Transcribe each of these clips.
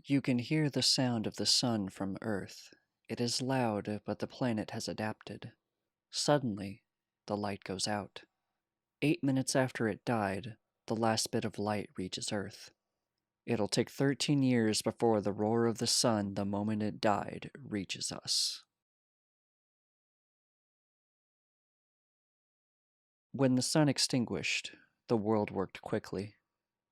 You can hear the sound of the sun from Earth. It is loud, but the planet has adapted. Suddenly, the light goes out. 8 minutes after it died, the last bit of light reaches Earth. It'll take 13 years before the roar of the sun the moment it died reaches us. When the sun extinguished, the world worked quickly,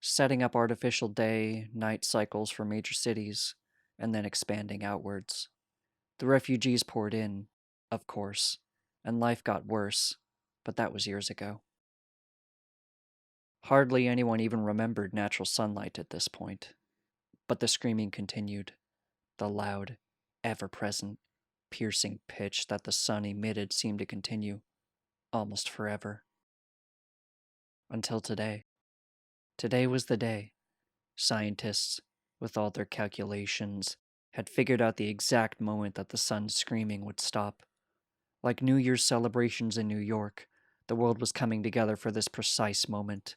setting up artificial day, night cycles for major cities, and then expanding outwards. The refugees poured in, of course, and life got worse, but that was years ago. Hardly anyone even remembered natural sunlight at this point. But the screaming continued, the loud, ever-present, piercing pitch that the sun emitted seemed to continue, almost forever. Until today. Today was the day. Scientists, with all their calculations, had figured out the exact moment that the sun's screaming would stop. Like New Year's celebrations in New York, the world was coming together for this precise moment.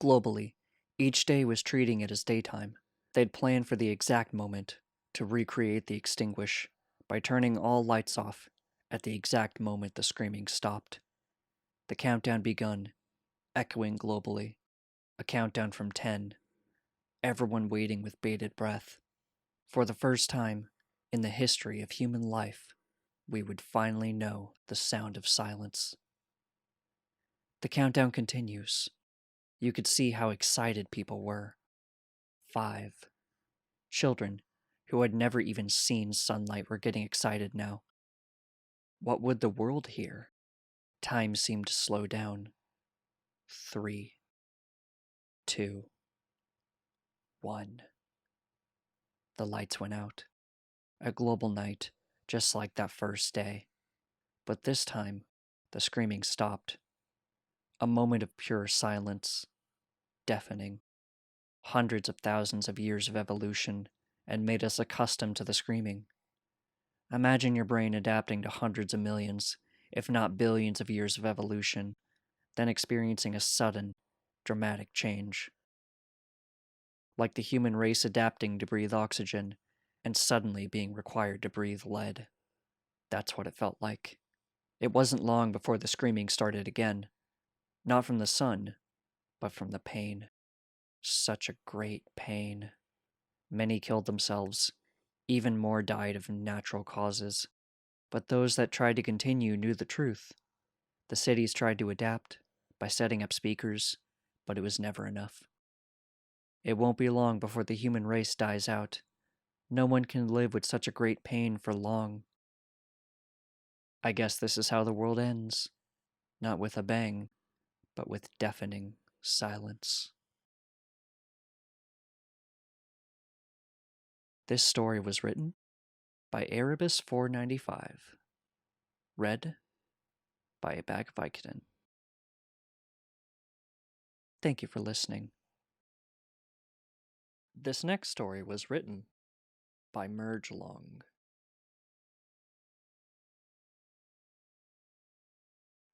Globally, each day was treating it as daytime. They'd planned for the exact moment to recreate the extinguish by turning all lights off at the exact moment the screaming stopped. The countdown begun, echoing globally. A countdown from 10. Everyone waiting with bated breath. For the first time in the history of human life, we would finally know the sound of silence. The countdown continues. You could see how excited people were. 5. Children who had never even seen sunlight were getting excited now. What would the world hear? Time seemed to slow down. 3, 2, 1. The lights went out. A global night, just like that first day. But this time, the screaming stopped. A moment of pure silence, deafening. Hundreds of thousands of years of evolution and made us accustomed to the screaming. Imagine your brain adapting to hundreds of millions, if not billions of years of evolution, then experiencing a sudden, dramatic change. Like the human race adapting to breathe oxygen and suddenly being required to breathe lead. That's what it felt like. It wasn't long before the screaming started again. Not from the sun, but from the pain. Such a great pain. Many killed themselves. Even more died of natural causes. But those that tried to continue knew the truth. The cities tried to adapt by setting up speakers, but it was never enough. It won't be long before the human race dies out. No one can live with such a great pain for long. I guess this is how the world ends. Not with a bang, but with deafening silence. This story was written by Erebus495. Read by a bag of Vicodin. Thank you for listening. This next story was written by Merge Long.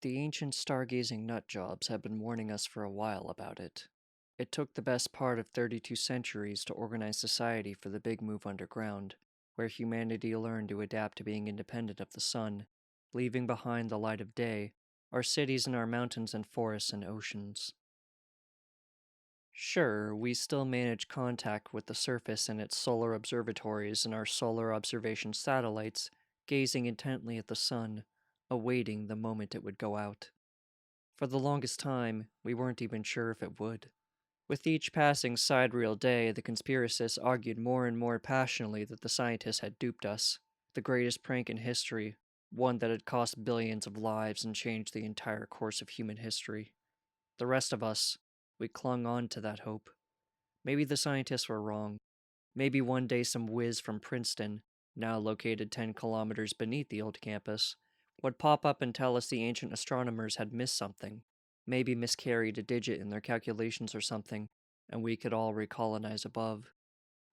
The ancient stargazing nutjobs have been warning us for a while about it. It took the best part of 32 centuries to organize society for the big move underground, where humanity learned to adapt to being independent of the sun, leaving behind the light of day, our cities and our mountains and forests and oceans. Sure, we still manage contact with the surface and its solar observatories and our solar observation satellites, gazing intently at the sun, awaiting the moment it would go out. For the longest time, we weren't even sure if it would. With each passing sidereal day, the conspiracists argued more and more passionately that the scientists had duped us. The greatest prank in history, one that had cost billions of lives and changed the entire course of human history. The rest of us, we clung on to that hope. Maybe the scientists were wrong. Maybe one day some whiz from Princeton, now located 10 kilometers beneath the old campus, would pop up and tell us the ancient astronomers had missed something, maybe miscarried a digit in their calculations or something, and we could all recolonize above.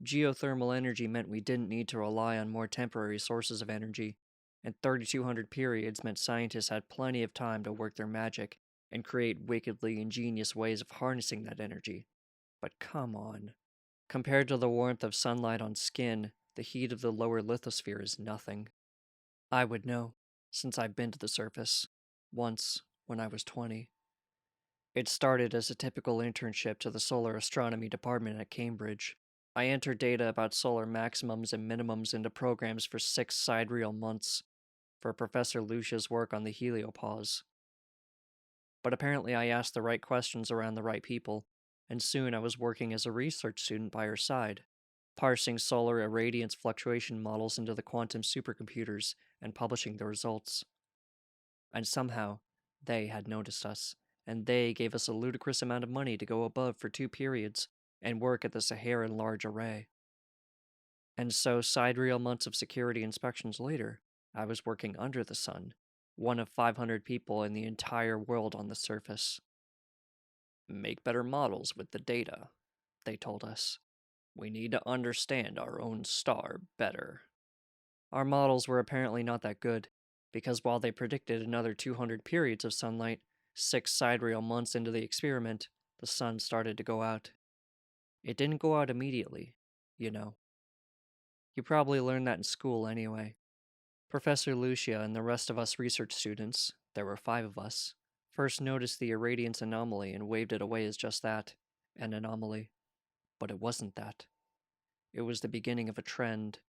Geothermal energy meant we didn't need to rely on more temporary sources of energy, and 3200 periods meant scientists had plenty of time to work their magic and create wickedly ingenious ways of harnessing that energy. But come on. Compared to the warmth of sunlight on skin, the heat of the lower lithosphere is nothing. I would know, since I've been to the surface. Once, when I was 20. It started as a typical internship to the solar astronomy department at Cambridge. I entered data about solar maximums and minimums into programs for 6 sidereal months for Professor Lucia's work on the heliopause. But apparently I asked the right questions around the right people, and soon I was working as a research student by her side, parsing solar irradiance fluctuation models into the quantum supercomputers and publishing the results. And somehow, they had noticed us, and they gave us a ludicrous amount of money to go above for 2 periods and work at the Saharan Large Array. And so, sidereal months of security inspections later, I was working under the sun, one of 500 people in the entire world on the surface. Make better models with the data, they told us. We need to understand our own star better. Our models were apparently not that good, because while they predicted another 200 periods of sunlight, 6 sidereal months into the experiment, the sun started to go out. It didn't go out immediately, you know. You probably learned that in school anyway. Professor Lucia and the rest of us research students, there were 5 of us, first noticed the irradiance anomaly and waved it away as just that, an anomaly. But it wasn't that. It was the beginning of a trend.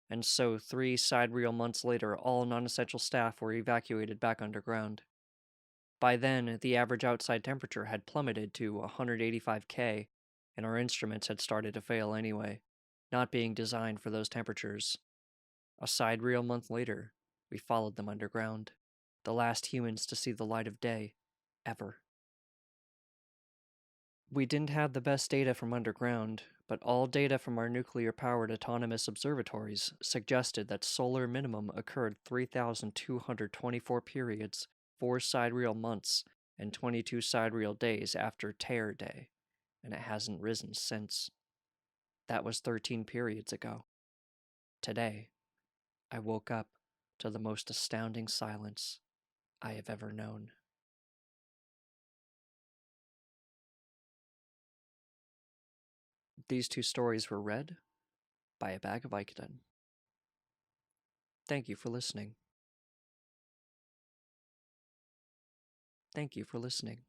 And so 3 sidereal months later, all non-essential staff were evacuated back underground. By then, the average outside temperature had plummeted to 185K, and our instruments had started to fail anyway, not being designed for those temperatures. A sidereal month later, we followed them underground, the last humans to see the light of day, ever. We didn't have the best data from underground, but all data from our nuclear-powered autonomous observatories suggested that solar minimum occurred 3,224 periods, 4 sidereal months, and 22 sidereal days after Terror Day, and it hasn't risen since. That was 13 periods ago. Today, I woke up to the most astounding silence I have ever known. These 2 stories were read by a bag of Vicodin. Thank you for listening. Thank you for listening.